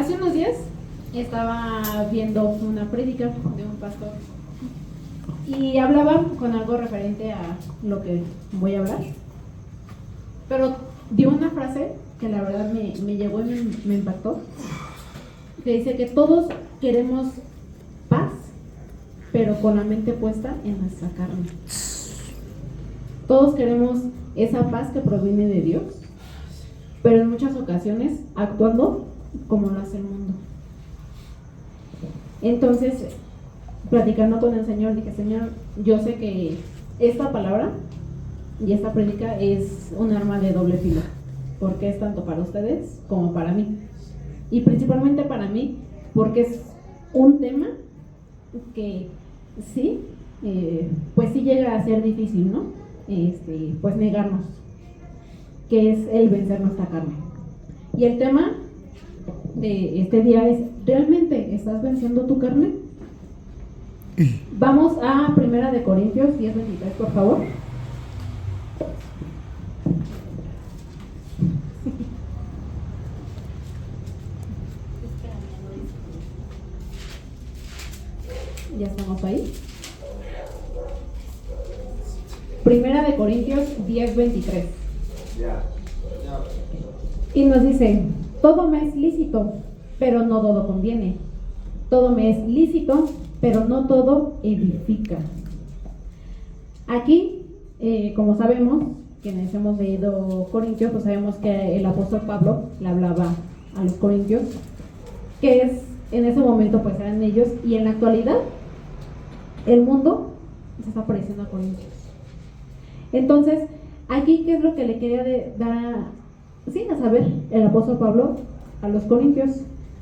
Hace unos días estaba viendo una prédica de un pastor y hablaba con algo referente a lo que voy a hablar, pero dio una frase que la verdad me llegó y me impactó, que dice que todos queremos paz, pero con la mente puesta en nuestra carne. Todos queremos esa paz que proviene de Dios, pero en muchas ocasiones actuando como lo hace el mundo. Entonces, platicando con el Señor, dije: Señor, yo sé que esta palabra y esta prédica es un arma de doble filo, porque es tanto para ustedes como para mí, y principalmente para mí, porque es un tema que sí, pues sí llega a ser difícil, ¿no? Pues negarnos, que es el vencer nuestra carne. Y el tema de este día es: ¿realmente estás venciendo tu carne? Vamos a 1 Corintios 10:23, por favor. Ya estamos ahí. 1 Corintios 10:23. Y nos dice: todo me es lícito, pero no todo conviene. Todo me es lícito, pero no todo edifica. Aquí, como sabemos, quienes hemos leído Corintios, pues sabemos que el apóstol Pablo le hablaba a los corintios, que es, en ese momento pues eran ellos, y en la actualidad el mundo se está pareciendo a Corintios. Entonces, aquí, ¿qué es lo que le quería dar a saber el apóstol Pablo a los corintios?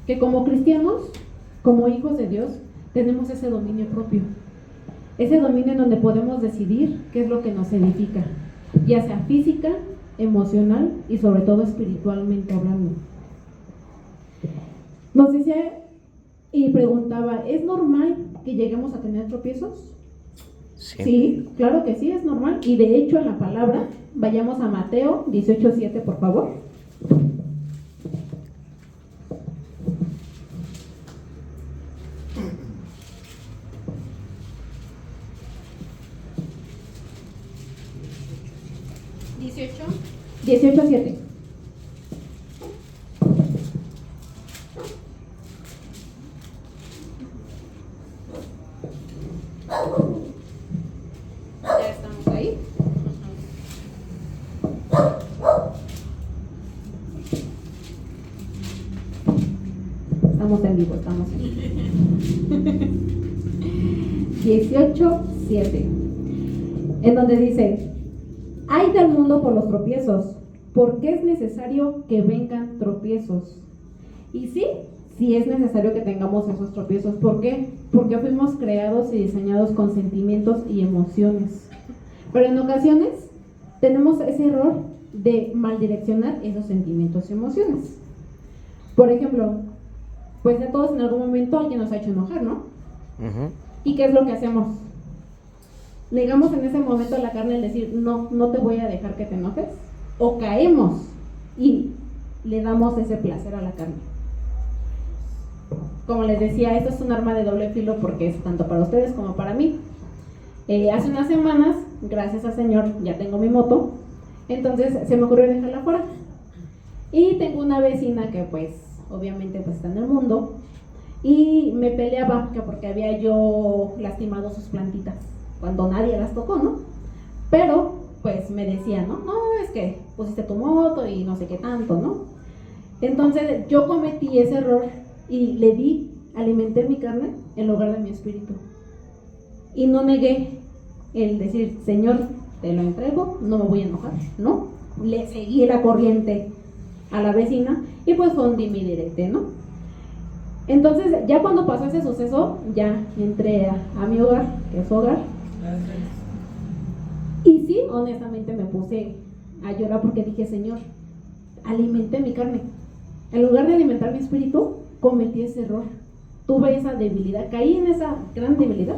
Que como cristianos, como hijos de Dios, tenemos ese dominio propio, ese dominio en donde podemos decidir qué es lo que nos edifica, ya sea física, emocional y sobre todo espiritualmente hablando. Nos dice y preguntaba: ¿es normal que lleguemos a tener tropiezos? Sí, claro que sí, es normal. Y de hecho en la palabra, vayamos a Mateo 18:7, por favor. ¿18? 18:7. Ya estamos ahí. Estamos en vivo, estamos en vivo. 18:7, en donde dice: ay del mundo por los tropiezos, porque es necesario que vengan tropiezos. Y sí es necesario que tengamos esos tropiezos. ¿Por qué? Porque fuimos creados y diseñados con sentimientos y emociones. Pero en ocasiones tenemos ese error de maldireccionar esos sentimientos y emociones. Por ejemplo, pues a todos en algún momento alguien nos ha hecho enojar, ¿no? Uh-huh. ¿Y qué es lo que hacemos? Negamos en ese momento a la carne el decir: no te voy a dejar que te enojes, o caemos y le damos ese placer a la carne. Como les decía, esto es un arma de doble filo, porque es tanto para ustedes como para mí. Hace unas semanas, gracias al Señor, ya tengo mi moto, entonces se me ocurrió dejarla fuera. Y tengo una vecina que pues obviamente pues está en el mundo, y me peleaba que porque había yo lastimado sus plantitas cuando nadie las tocó, ¿no? Pero pues me decía: no, es que pusiste tu moto y no sé qué tanto, ¿no? Entonces yo cometí ese error y alimenté mi carne en lugar de mi espíritu, y no negué el decir: Señor, te lo entrego, no me voy a enojar, ¿no? Le seguí la corriente a la vecina y pues fue un dime y direte, ¿no? Entonces ya cuando pasó ese suceso, ya entré a mi hogar, que es su hogar. Y sí, honestamente me puse a llorar, porque dije: Señor, alimenté mi carne. En lugar de alimentar mi espíritu, cometí ese error. Tuve esa debilidad, caí en esa gran debilidad.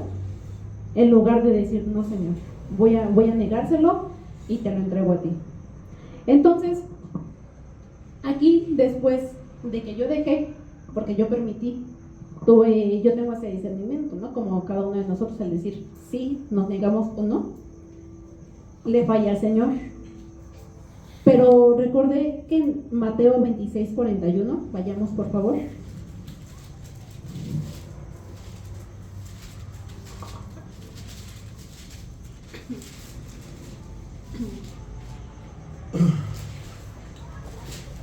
En lugar de decir: no, Señor, voy a negárselo y te lo entrego a ti. Entonces, aquí, después de que yo dejé porque yo permití, yo tengo ese discernimiento, ¿no? Como cada uno de nosotros al decir sí, nos negamos o no, le falla al Señor. Pero recordé que en Mateo 26:41, vayamos por favor.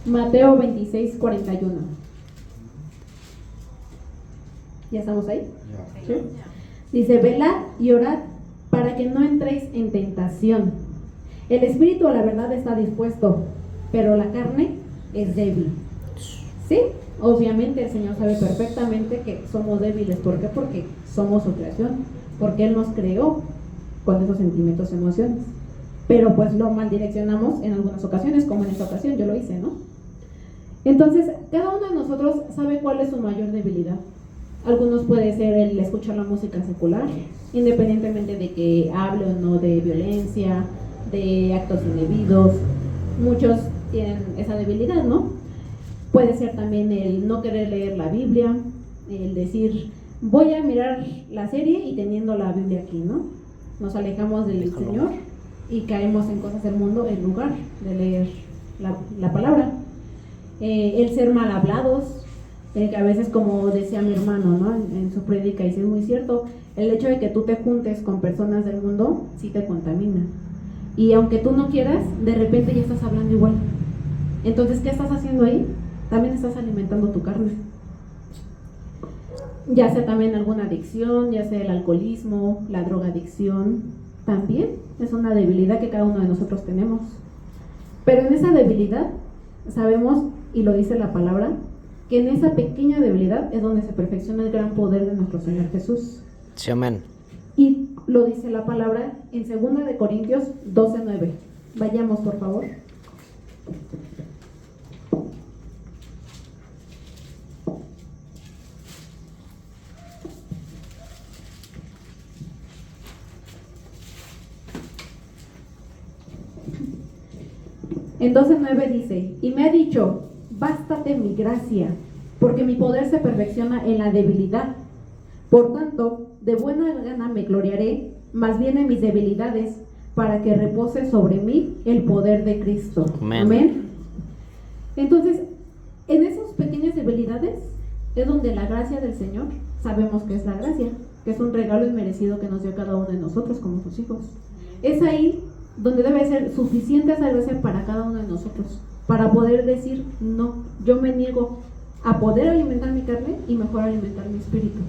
Mateo 26:41. ¿Ya estamos ahí? ¿Sí? Dice, velad y orad para que no entréis en tentación. El espíritu a la verdad está dispuesto, pero la carne es débil. ¿Sí? Obviamente el Señor sabe perfectamente que somos débiles. ¿Por qué? Porque somos su creación, porque Él nos creó con esos sentimientos y emociones. Pero pues lo mal direccionamos en algunas ocasiones, como en esta ocasión yo lo hice, ¿no? Entonces, cada uno de nosotros sabe cuál es su mayor debilidad. Algunos puede ser el escuchar la música secular, independientemente de que hable o no de violencia, de actos indebidos. Muchos tienen esa debilidad, ¿no? Puede ser también el no querer leer la Biblia, el decir, voy a mirar la serie y teniendo la Biblia aquí, ¿no? Nos alejamos del Señor y caemos en cosas del mundo en lugar de leer la palabra. El ser mal hablados, que a veces, como decía mi hermano, ¿no? en su prédica, y sí es muy cierto, el hecho de que tú te juntes con personas del mundo sí te contamina, y aunque tú no quieras, de repente ya estás hablando igual. Entonces, ¿qué estás haciendo ahí? También estás alimentando tu carne, ya sea también alguna adicción, ya sea el alcoholismo, la drogadicción, también es una debilidad que cada uno de nosotros tenemos. Pero en esa debilidad sabemos, y lo dice la palabra, que en esa pequeña debilidad es donde se perfecciona el gran poder de nuestro Señor Jesús. Sí, amén. Y lo dice la palabra en 2 de Corintios 12:9. Vayamos, por favor. En 12:9 dice, y me ha dicho, bástate mi gracia, porque mi poder se perfecciona en la debilidad. Por tanto, de buena gana me gloriaré, más bien en mis debilidades, para que repose sobre mí el poder de Cristo. Amén. Amén. Entonces, en esas pequeñas debilidades es donde la gracia del Señor, sabemos que es la gracia, que es un regalo inmerecido que nos dio cada uno de nosotros como sus hijos. Es ahí donde debe ser suficiente esa gracia para cada uno de nosotros, para poder decir, no, yo me niego a poder alimentar mi carne y mejor alimentar mi espíritu.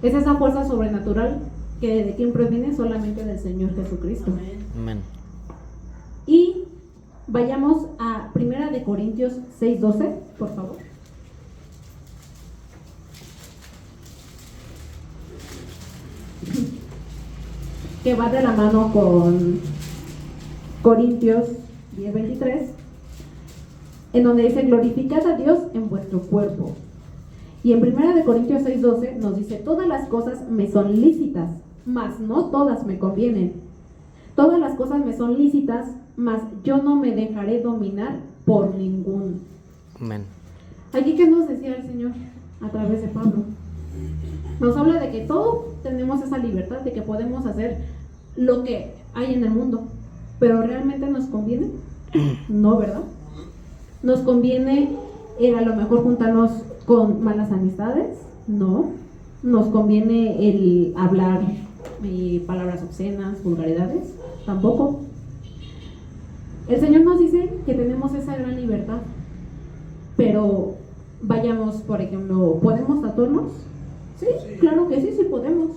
Es esa fuerza sobrenatural que de quien proviene, solamente del Señor Jesucristo. Amén. Y vayamos a 1 de Corintios 6:12, por favor. Que va de la mano con Corintios 10:23, en donde dice, glorificad a Dios en vuestro cuerpo. Y en 1 de Corintios 6:12 nos dice, todas las cosas me son lícitas, mas no todas me convienen. Todas las cosas me son lícitas, mas yo no me dejaré dominar por ninguno. Amén. Aquí, ¿qué nos decía el Señor a través de Pablo? Nos habla de que todos tenemos esa libertad, de que podemos hacer lo que hay en el mundo, pero ¿realmente nos conviene? No, ¿verdad? ¿Nos conviene a lo mejor juntarnos con malas amistades? No. ¿Nos conviene el hablar palabras obscenas, vulgaridades? Tampoco. El Señor nos dice que tenemos esa gran libertad, pero vayamos, por ejemplo, ¿podemos tatuarnos? Sí, claro que sí, sí podemos.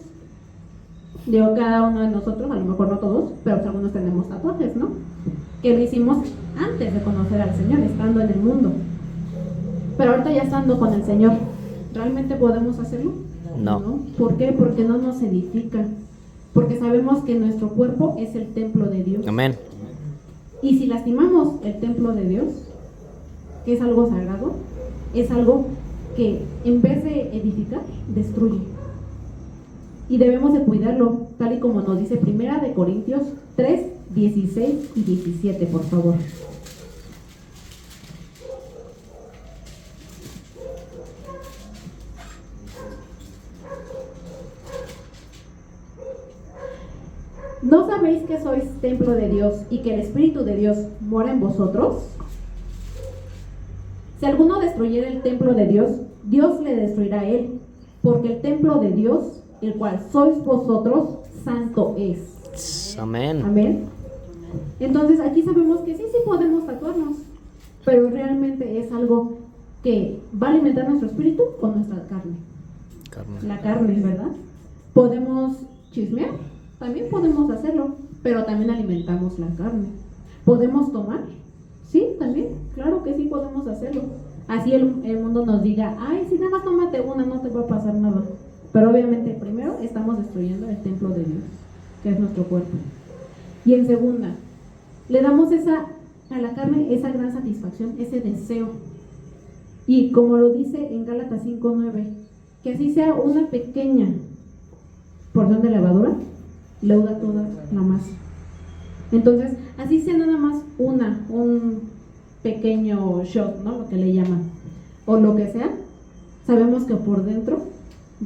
Digo, cada uno de nosotros, a lo mejor no todos, pero algunos tenemos tatuajes, ¿no? Que lo hicimos antes de conocer al Señor, estando en el mundo. Pero ahorita ya estando con el Señor, ¿realmente podemos hacerlo? No. ¿Por qué? Porque no nos edifica. Porque sabemos que nuestro cuerpo es el templo de Dios. Amén. Y si lastimamos el templo de Dios, que es algo sagrado, es algo que en vez de edificar, destruye. Y debemos de cuidarlo, tal y como nos dice 1 de Corintios 3, 16 y 17, por favor. ¿No sabéis que sois templo de Dios y que el Espíritu de Dios mora en vosotros? Si alguno destruyera el templo de Dios, Dios le destruirá a él, porque el templo de Dios, el cual sois vosotros, santo es. Amén. Amén. Entonces aquí sabemos que sí podemos tatuarnos, pero realmente es algo que va a alimentar nuestro espíritu o nuestra carne. La carne, ¿verdad? Podemos chismear, también podemos hacerlo, pero también alimentamos la carne. ¿Podemos tomar? Sí, también, claro que sí podemos hacerlo. Así el mundo nos diga, ay, si nada más tómate una, no te va a pasar nada. Pero obviamente primero estamos destruyendo el templo de Dios, que es nuestro cuerpo. Y en segunda, le damos a la carne esa gran satisfacción, ese deseo. Y como lo dice en Gálatas 5:9, que así sea una pequeña porción de levadura, leuda toda la masa. Entonces, así sea nada más un pequeño shot, ¿no? Lo que le llaman, o lo que sea, sabemos que por dentro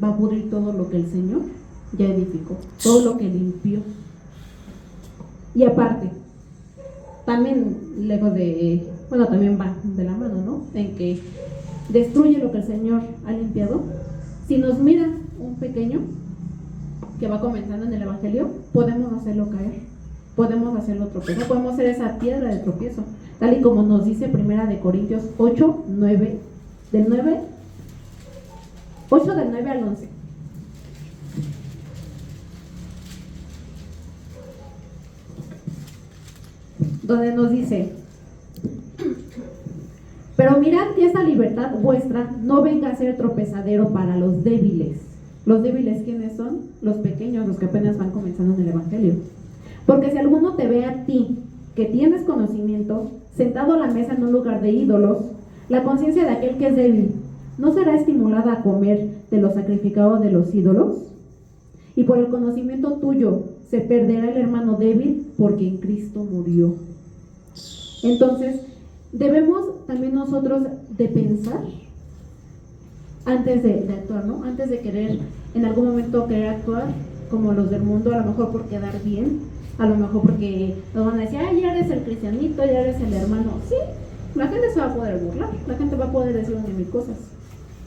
va a pudrir todo lo que el Señor ya edificó, todo lo que limpió. Y aparte, también lejos de, bueno, también va de la mano, ¿no? En que destruye lo que el Señor ha limpiado. Si nos mira un pequeño que va comenzando en el Evangelio, podemos hacerlo caer, podemos hacerlo tropezar, podemos ser esa piedra de tropiezo, tal y como nos dice Primera de Corintios 8:9, del 9 al 11. Donde nos dice: pero mirad que esta libertad vuestra no venga a ser tropezadero para los débiles. ¿Los débiles quiénes son? Los pequeños, los que apenas van comenzando en el Evangelio. Porque si alguno te ve a ti, que tienes conocimiento, sentado a la mesa en un lugar de ídolos, la conciencia de aquel que es débil, ¿no será estimulada a comer de lo sacrificado de los ídolos? Y por el conocimiento tuyo se perderá el hermano débil, porque en Cristo murió. Entonces, debemos también nosotros de pensar antes de actuar, ¿no? Antes de querer, en algún momento querer actuar como los del mundo, a lo mejor por quedar bien, a lo mejor porque nos van a decir, ay, ya eres el cristianito, ya eres el hermano. Sí, la gente se va a poder burlar, la gente va a poder decir una mil cosas,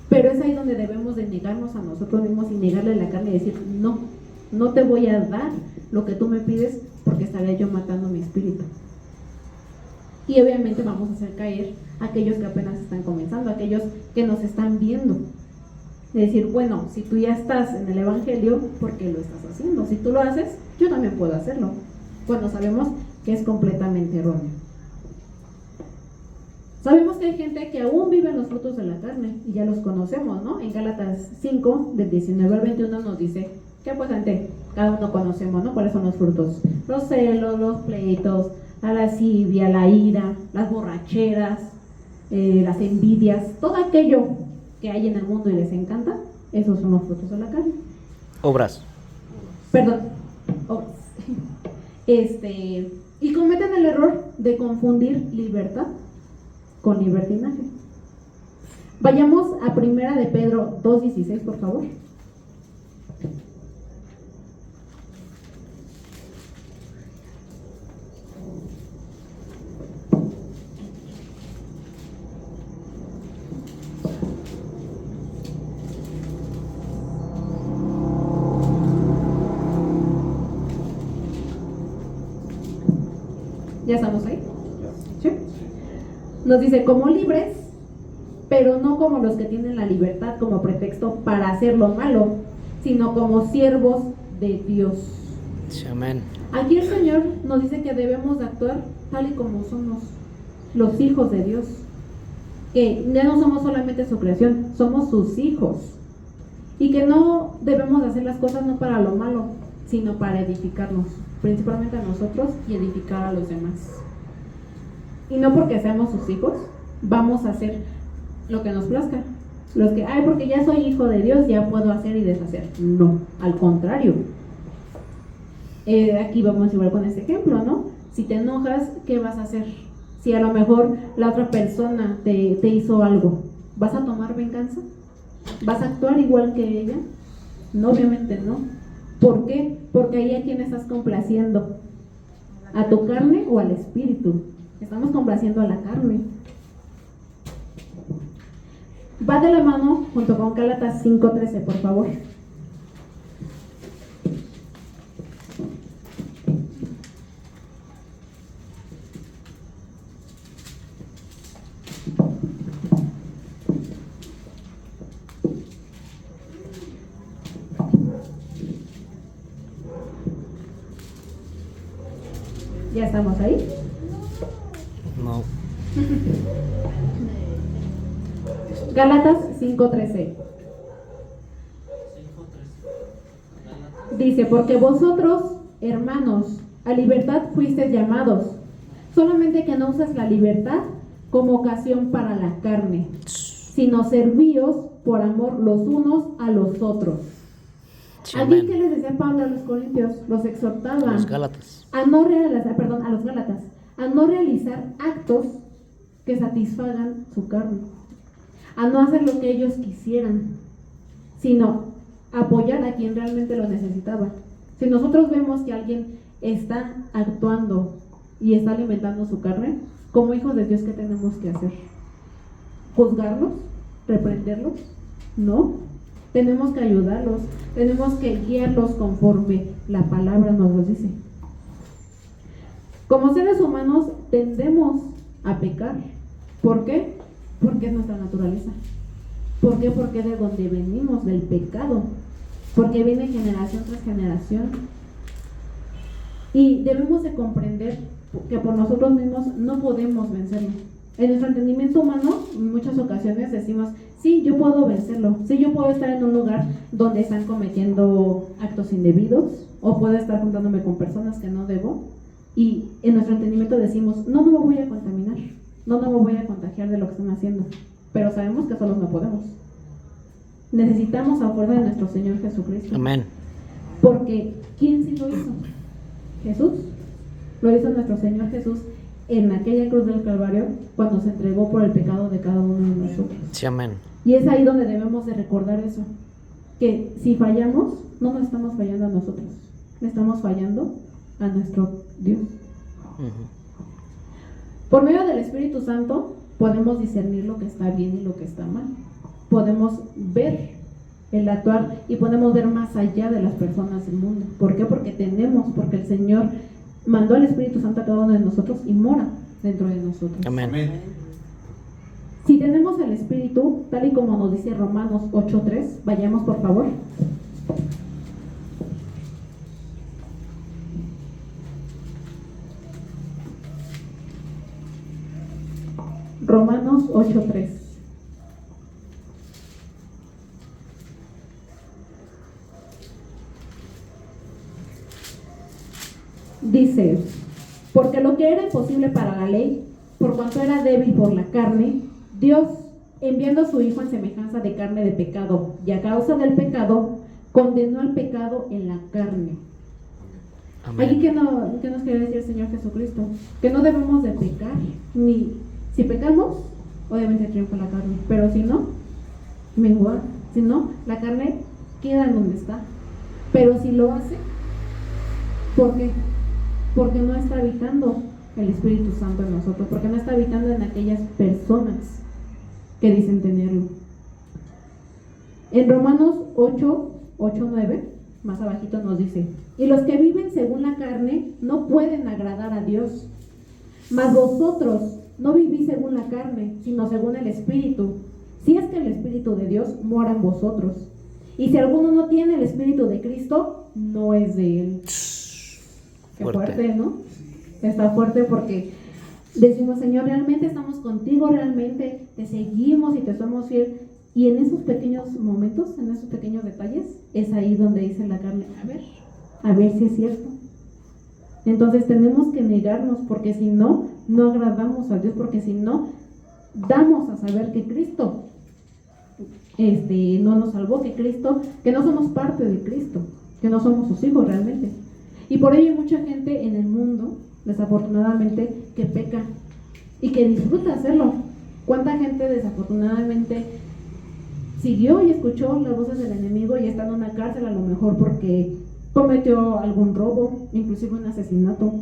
pero es ahí donde debemos de negarnos a nosotros mismos y negarle la carne y decir, no te voy a dar lo que tú me pides, porque estaría yo matando mi espíritu. Y obviamente vamos a hacer caer a aquellos que apenas están comenzando, a aquellos que nos están viendo. De decir, bueno, si tú ya estás en el Evangelio, ¿por qué lo estás haciendo? Si tú lo haces, yo también puedo hacerlo. Cuando sabemos que es completamente erróneo. Sabemos que hay gente que aún vive en los frutos de la carne, y ya los conocemos, ¿no? En Gálatas 5, del 19 al 21 nos dice que pues gente, cada uno conocemos, ¿no? ¿Cuáles son los frutos? Los celos, los pleitos, la lascivia, la ira, las borracheras, las envidias, todo aquello que hay en el mundo y les encanta, esos son los frutos de la carne. Obras. Perdón, obras. Y cometen el error de confundir libertad con libertinaje. Vayamos a Primera de Pedro 2:16, por favor. ¿Ya estamos ahí? ¿Sí? Nos dice, como libres, pero no como los que tienen la libertad como pretexto para hacer lo malo, sino como siervos de Dios. Sí, amén. Aquí el Señor nos dice que debemos de actuar tal y como somos los hijos de Dios, que ya no somos solamente su creación, somos sus hijos, y que no debemos de hacer las cosas no para lo malo, sino para edificarnos, principalmente a nosotros, y edificar a los demás. Y no porque seamos sus hijos vamos a hacer lo que nos plazca, los que, ay, porque ya soy hijo de Dios, ya puedo hacer y deshacer. No, al contrario. Aquí vamos igual con este ejemplo, ¿no? Si te enojas, ¿qué vas a hacer? Si a lo mejor la otra persona te hizo algo, ¿vas a tomar venganza? ¿Vas a actuar igual que ella? No, obviamente no. ¿Por qué? Porque ahí a quién estás complaciendo, a tu carne o al espíritu. Estamos complaciendo a la carne. Va de la mano junto con Gálatas 5:13, por favor. ¿Ya estamos ahí? No. Gálatas 5:13. Dice, porque vosotros, hermanos, a libertad fuisteis llamados, solamente que no uses la libertad como ocasión para la carne, sino servíos por amor los unos a los otros. Aquí que les decía Pablo a los corintios, los exhortaba Los Gálatas. a no realizar, a los gálatas, a no realizar actos que satisfagan su carne, a no hacer lo que ellos quisieran, sino apoyar a quien realmente lo necesitaba. Si nosotros vemos que alguien está actuando y está alimentando su carne, como hijos de Dios, ¿qué tenemos que hacer? ¿Juzgarlos? ¿Reprenderlos? No. Tenemos que ayudarlos, tenemos que guiarlos conforme la palabra nos lo dice. Como seres humanos tendemos a pecar. ¿Por qué? Porque es nuestra naturaleza. ¿Por qué? Porque es de donde venimos, del pecado. Porque viene generación tras generación. Y debemos de comprender que por nosotros mismos no podemos vencerlo. En nuestro entendimiento humano, en muchas ocasiones decimos, sí, yo puedo vencerlo, sí, yo puedo estar en un lugar donde están cometiendo actos indebidos, o puedo estar juntándome con personas que no debo, y en nuestro entendimiento decimos, no me voy a contaminar, no me voy a contagiar de lo que están haciendo, pero sabemos que solos no podemos. Necesitamos a fuerza de nuestro Señor Jesucristo. Amén. Porque, ¿quién sí lo hizo? Jesús. Lo hizo nuestro Señor Jesús en aquella cruz del Calvario, cuando se entregó por el pecado de cada uno de nosotros. Sí, amén. Y es ahí donde debemos de recordar eso, que si fallamos, no nos estamos fallando a nosotros, le estamos fallando a nuestro Dios. Por medio del Espíritu Santo podemos discernir lo que está bien y lo que está mal. Podemos ver el actuar y podemos ver más allá de las personas del mundo. ¿Por qué? Porque el Señor mandó al Espíritu Santo a cada uno de nosotros y mora dentro de nosotros. Amén. Si tenemos el Espíritu, tal y como nos dice Romanos 8:3, vayamos por favor. Romanos 8:3. Dice, porque lo que era imposible para la ley, por cuanto era débil por la carne, Dios, enviando a su Hijo en semejanza de carne de pecado, y a causa del pecado, condenó al pecado en la carne. Amén. Aquí, ¿qué nos quiere decir el Señor Jesucristo? Que no debemos de pecar, ni si pecamos, obviamente triunfa la carne, pero si no, mengua, si no, la carne queda en donde está. Pero si lo hace, ¿por qué? Porque no está habitando el Espíritu Santo en nosotros, porque no está habitando en aquellas personas que dicen tenerlo. En Romanos 8:9, más abajito nos dice, y los que viven según la carne no pueden agradar a Dios, mas vosotros no vivís según la carne, sino según el Espíritu, si es que el Espíritu de Dios mora en vosotros. Y si alguno no tiene el Espíritu de Cristo, no es de él. Qué fuerte, ¿no? Está fuerte porque decimos, Señor, realmente estamos contigo, realmente te seguimos y te somos fiel. Y en esos pequeños momentos, en esos pequeños detalles, es ahí donde dice la carne, a ver si es cierto. Entonces tenemos que negarnos, porque si no, no agradamos a Dios, porque si no, damos a saber que Cristo no nos salvó, que no somos parte de Cristo, que no somos sus hijos realmente. Y por ello hay mucha gente en el mundo, desafortunadamente, que peca y que disfruta hacerlo. ¿Cuánta gente desafortunadamente siguió y escuchó las voces del enemigo y está en una cárcel a lo mejor porque cometió algún robo, inclusive un asesinato.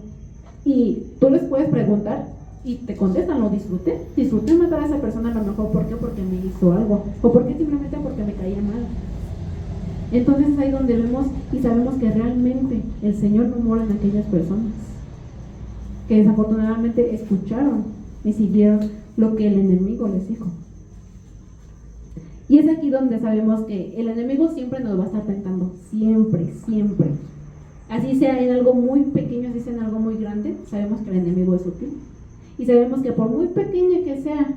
Y tú les puedes preguntar y te contestan, lo disfruté matar a esa persona, a lo mejor, ¿por qué? Porque me hizo algo, o porque simplemente porque me caía mal. Entonces es ahí donde vemos y sabemos que realmente el Señor no mora en aquellas personas que desafortunadamente escucharon y siguieron lo que el enemigo les dijo. Y es aquí donde sabemos que el enemigo siempre nos va a estar tentando, siempre, siempre. Así sea en algo muy pequeño, así sea en algo muy grande, sabemos que el enemigo es sutil. Y sabemos que por muy pequeña que sea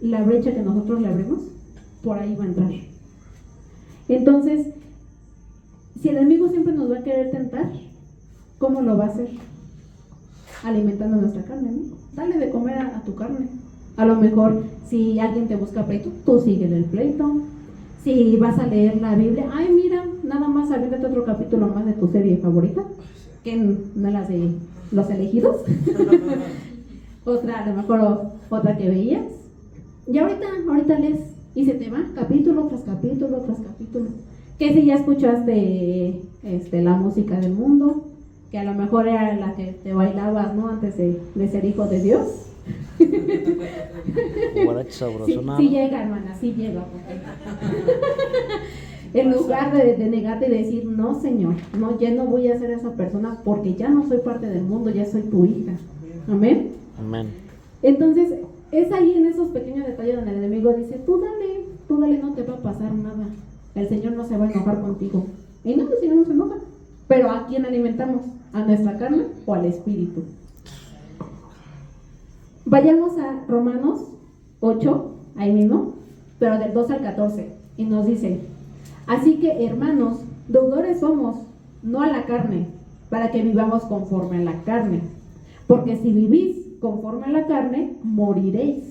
la brecha que nosotros le abrimos, por ahí va a entrar. Entonces, si el enemigo siempre nos va a querer tentar, ¿cómo lo va a hacer? Alimentando nuestra carne, ¿no? Dale de comer a tu carne. A lo mejor, si alguien te busca pleito, tú síguele el pleito. Si vas a leer la Biblia, ay, mira, nada más aviéntate otro capítulo más de tu serie favorita, que no las de Los Elegidos. Otra, a lo mejor otra que veías. Y ahorita lees y se te va capítulo tras capítulo tras capítulo. Que si ya escuchaste la música del mundo, que a lo mejor era la que te bailabas, ¿no? Antes de ser hijo de Dios. Sí llega, hermana, sí llega. En lugar de negarte y decir, no, Señor, no, ya no voy a ser esa persona porque ya no soy parte del mundo, ya soy tu hija. Amén. Amén. Entonces, es ahí en esos pequeños detalles donde el enemigo dice, tú dale, no te va a pasar nada. El Señor no se va a enojar contigo. Y no, el Señor no se enoja. Pero ¿a quién alimentamos? ¿A nuestra carne o al espíritu? Vayamos a Romanos 8, ahí mismo, pero del 2 al 14, y nos dice, así que hermanos, deudores somos, no a la carne, para que vivamos conforme a la carne, porque si vivís conforme a la carne, moriréis,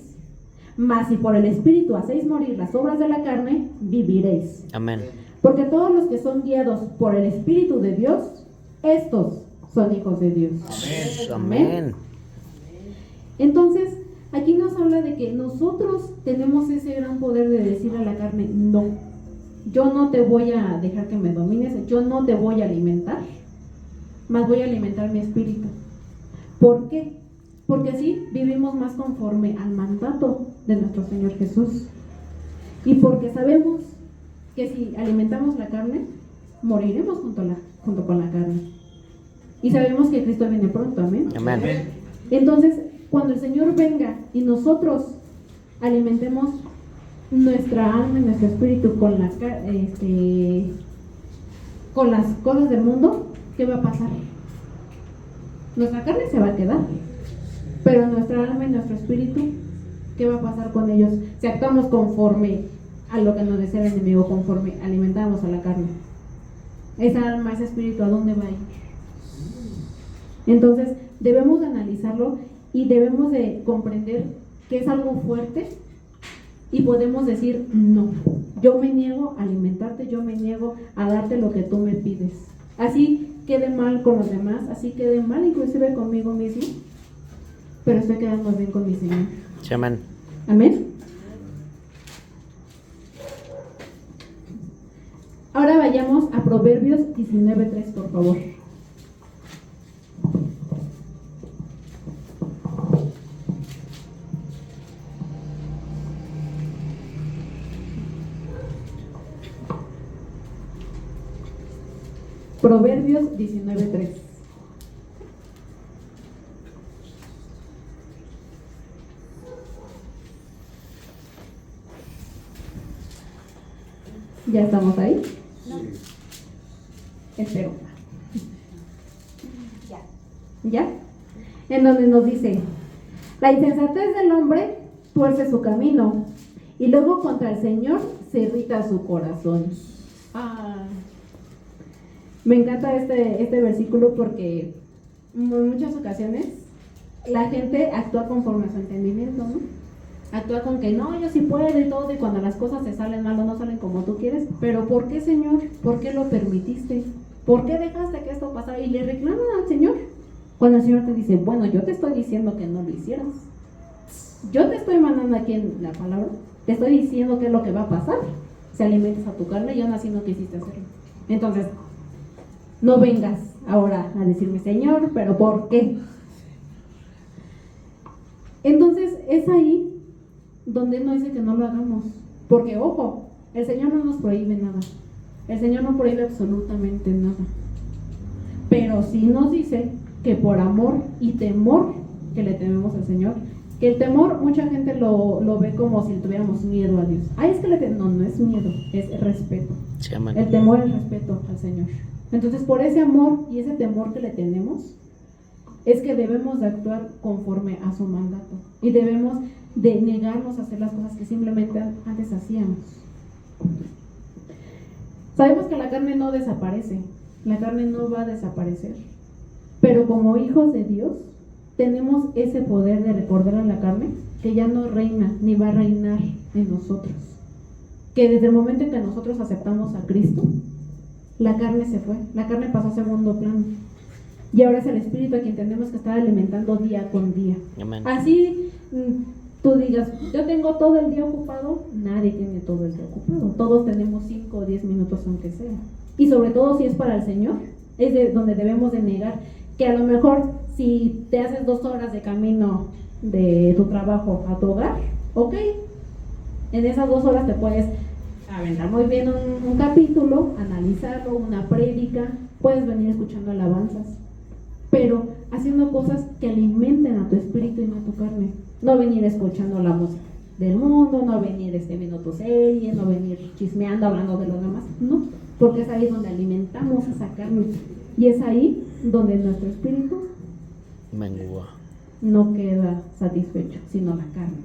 mas si por el Espíritu hacéis morir las obras de la carne, viviréis. Amén. Porque todos los que son guiados por el Espíritu de Dios, estos son hijos de Dios. Amén. Entonces, aquí nos habla de que nosotros tenemos ese gran poder de decir a la carne, no, yo no te voy a dejar que me domines, yo no te voy a alimentar, más voy a alimentar mi espíritu. ¿Por qué? Porque así vivimos más conforme al mandato de nuestro Señor Jesús. Y porque sabemos que si alimentamos la carne, moriremos junto con la carne. Y sabemos que Cristo viene pronto, amén. Amén. Entonces, cuando el Señor venga y nosotros alimentemos nuestra alma y nuestro espíritu con las cosas del mundo, ¿qué va a pasar? Nuestra carne se va a quedar, pero nuestra alma y nuestro espíritu, ¿qué va a pasar con ellos? Si actuamos conforme a lo que nos desea el enemigo, conforme alimentamos a la carne, esa alma, ese espíritu, ¿a dónde va a ir? Entonces, debemos de analizarlo y debemos de comprender que es algo fuerte y podemos decir, no, yo me niego a alimentarte, yo me niego a darte lo que tú me pides. Así quede mal con los demás, así quede mal inclusive conmigo mismo, pero estoy quedando bien con mi Señor. Sí, amén. Amén. Ahora vayamos a Proverbios 19:3, por favor. Proverbios 19:3. ¿Ya estamos ahí? No. Espero. ¿Ya? En donde nos dice, la insensatez del hombre tuerce su camino y luego contra el Señor se irrita su corazón. Me encanta este versículo porque en muchas ocasiones la gente actúa conforme a su entendimiento, ¿no? Actúa con que no, yo sí puedo y todo, y cuando las cosas se salen mal o no salen como tú quieres, pero ¿por qué, Señor? ¿Por qué lo permitiste? ¿Por qué dejaste que esto pasara? Y le reclaman al Señor, cuando el Señor te dice, bueno, yo te estoy diciendo que no lo hicieras, yo te estoy mandando aquí en la palabra, te estoy diciendo qué es lo que va a pasar si alimentas a tu carne y aún así no quisiste hacerlo. Entonces, No vengas ahora a decirme, Señor, pero ¿por qué? Entonces es ahí donde no dice que no lo hagamos. Porque, ojo, el Señor no nos prohíbe nada. El Señor no prohíbe absolutamente nada. Pero sí nos dice que por amor y temor que le tememos al Señor, que el temor mucha gente lo ve como si le tuviéramos miedo a Dios. Ay, es que no es miedo, es respeto. Sí, amén. El temor es respeto al Señor. Entonces, por ese amor y ese temor que le tenemos, es que debemos de actuar conforme a su mandato. Y debemos de negarnos a hacer las cosas que simplemente antes hacíamos. Sabemos que la carne no desaparece, la carne no va a desaparecer. Pero como hijos de Dios, tenemos ese poder de recordar a la carne que ya no reina ni va a reinar en nosotros. Que desde el momento en que nosotros aceptamos a Cristo, la carne se fue, la carne pasó a segundo plano. Y ahora es el Espíritu a quien tenemos que estar alimentando día con día. Amén. Así tú digas, yo tengo todo el día ocupado, nadie tiene todo el día ocupado. Todos tenemos 5 o 10 minutos aunque sea. Y sobre todo si es para el Señor, es de donde debemos de negar que a lo mejor si te haces 2 horas de camino de tu trabajo a tu hogar, ok, en esas 2 horas te puedes aventar muy bien un capítulo, analizarlo, una prédica, puedes venir escuchando alabanzas, pero haciendo cosas que alimenten a tu espíritu y no a tu carne. No venir escuchando la música del mundo, no venir viendo tu serie, no venir chismeando, hablando de los demás, no, porque es ahí donde alimentamos esa carne y es ahí donde nuestro espíritu Mengua. no queda satisfecho, sino la carne.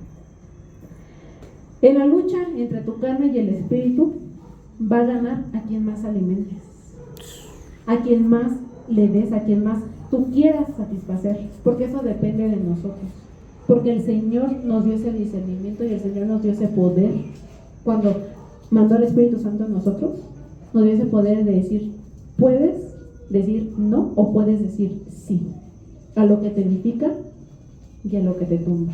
En la lucha entre tu carne y el espíritu va a ganar a quien más alimentes, a quien más le des, a quien más tú quieras satisfacer, porque eso depende de nosotros, porque el Señor nos dio ese discernimiento y el Señor nos dio ese poder cuando mandó al Espíritu Santo en nosotros, nos dio ese poder de decir, puedes decir no o puedes decir sí a lo que te edifica y a lo que te tumba.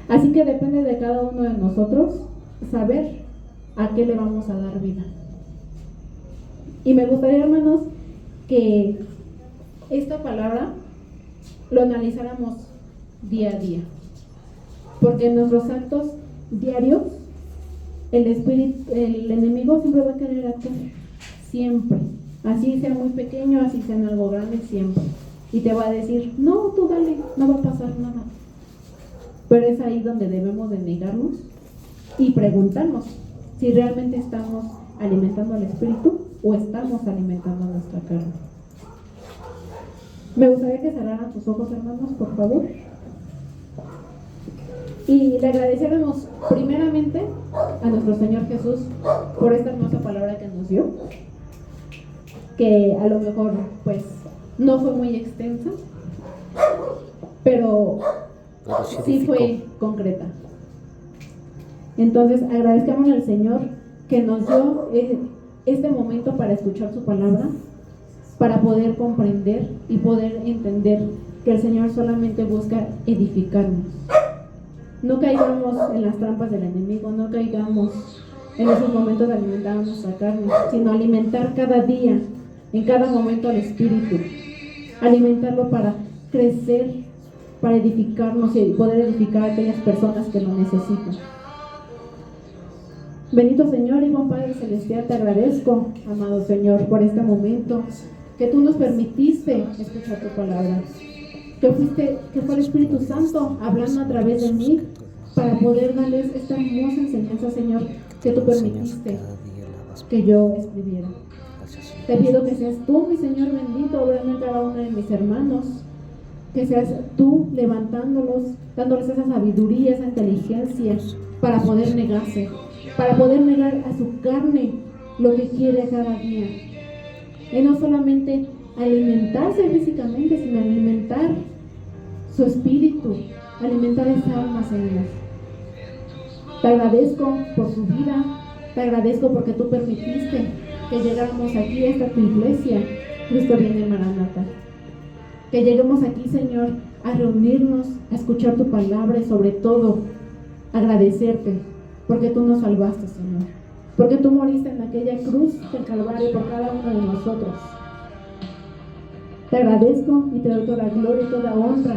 Así que depende de cada uno de nosotros saber a qué le vamos a dar vida. Y me gustaría, hermanos, que esta palabra lo analizáramos día a día, porque en nuestros actos diarios el enemigo siempre va a querer actuar, siempre, así sea muy pequeño, así sea en algo grande, siempre, y te va a decir, no, tú dale, no va a pasar nada. Pero es ahí donde debemos de negarnos y preguntarnos si realmente estamos alimentando al espíritu o estamos alimentando a nuestra carne. Me gustaría que cerraran sus ojos, hermanos, por favor. Y le agradeciéramos primeramente a nuestro Señor Jesús por esta hermosa palabra que nos dio, que a lo mejor pues no fue muy extensa, pero sí fue concreta. Entonces agradezcamos al Señor que nos dio este momento para escuchar su palabra, para poder comprender y poder entender que el Señor solamente busca edificarnos. No caigamos en las trampas del enemigo, no caigamos en esos momentos de alimentar nuestra carne, sino alimentar cada día, en cada momento al Espíritu, alimentarlo para crecer, para edificarnos y poder edificar a aquellas personas que lo necesitan. Bendito Señor y buen Padre Celestial, te agradezco, amado Señor, por este momento que tú nos permitiste escuchar tu palabra, que fue el Espíritu Santo hablando a través de mí para poder darles esta hermosa enseñanza, Señor, que tú permitiste que yo escribiera. Te pido que seas tú, mi Señor bendito, obrando en cada uno de mis hermanos, que seas tú levantándolos, dándoles esa sabiduría, esa inteligencia para poder negarse, para poder negar a su carne lo que quiere cada día. Y no solamente alimentarse físicamente, sino alimentar su espíritu, alimentar esa alma, Señor. Te agradezco por su vida, te agradezco porque tú permitiste que llegáramos aquí a esta tu iglesia, Cristo viene, Maranata. Que lleguemos aquí, Señor, a reunirnos, a escuchar tu palabra y sobre todo agradecerte porque tú nos salvaste, Señor. porque tú moriste en aquella cruz del Calvario por cada uno de nosotros. Te agradezco y te doy toda gloria y toda honra,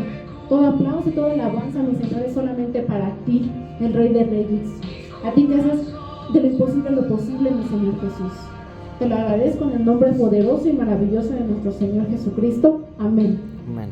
todo aplauso y toda alabanza, mi Señor, es solamente para ti, el Rey de Reyes. A ti que haces de lo imposible lo posible, mi Señor Jesús. Te lo agradezco en el nombre poderoso y maravilloso de nuestro Señor Jesucristo. Amén. Amén.